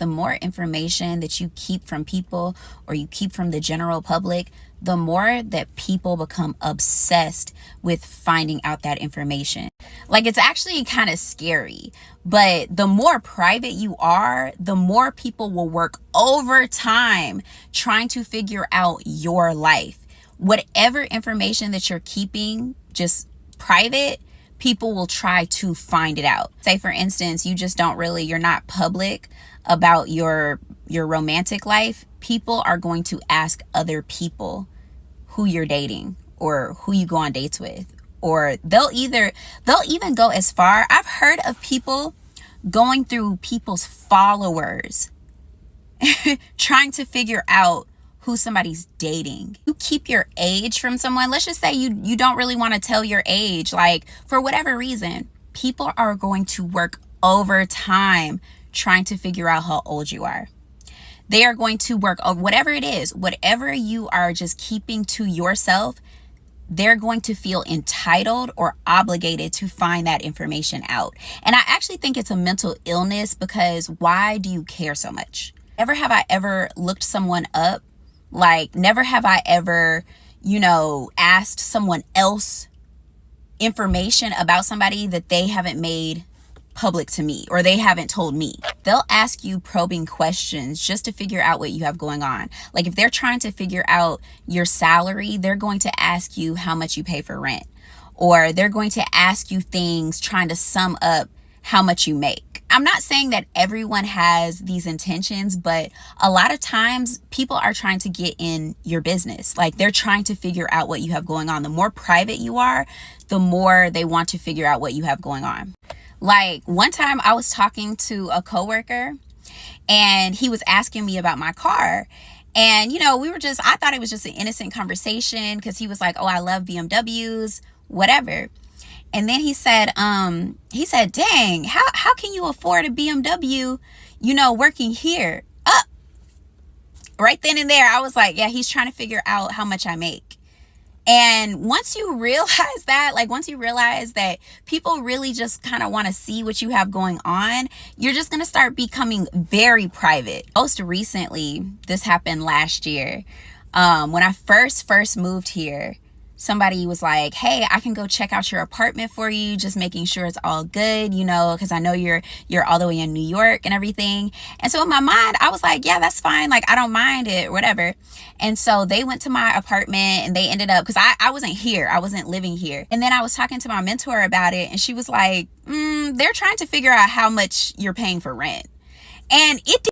the more information that you keep from people or you keep from the general public, the more that people become obsessed with finding out that information. Like, it's actually kind of scary, but the more private you are, the more people will work overtime trying to figure out your life. Whatever information that you're keeping just private, people will try to find it out. Say, for instance, you're not public about your romantic life. People are going to ask other people who you're dating or who you go on dates with, or they'll even go as far. I've heard of people going through people's followers trying to figure out who somebody's dating. You keep your age from someone. Let's just say you don't really want to tell your age, like, for whatever reason. People are going to work overtime trying to figure out how old you are. They are going to work over whatever it is, whatever you are just keeping to yourself. They're going to feel entitled or obligated to find that information out. And I actually think it's a mental illness, because why do you care so much? Never have I ever looked someone up. Like, never have I ever, asked someone else information about somebody that they haven't made public to me or they haven't told me. They'll ask you probing questions just to figure out what you have going on. Like, if they're trying to figure out your salary, they're going to ask you how much you pay for rent, or they're going to ask you things trying to sum up how much you make. I'm not saying that everyone has these intentions, but a lot of times people are trying to get in your business. Like, they're trying to figure out what you have going on. The more private you are, the more they want to figure out what you have going on. Like, one time I was talking to a coworker and he was asking me about my car. And, I thought it was just an innocent conversation, because he was like, oh, I love BMWs, whatever. And then he said, dang, how can you afford a BMW, working here? Right then and there, I was like, yeah, he's trying to figure out how much I make. And once you realize that people really just kind of want to see what you have going on, you're just going to start becoming very private. Most recently, this happened last year. When I first moved here, somebody was like, hey, I can go check out your apartment for you, just making sure it's all good, because I know you're all the way in New York and everything. And so in my mind, I was like, yeah, that's fine. Like, I don't mind it, whatever. And so they went to my apartment and they ended up, because I wasn't here. I wasn't living here. And then I was talking to my mentor about it, and she was like, they're trying to figure out how much you're paying for rent. And it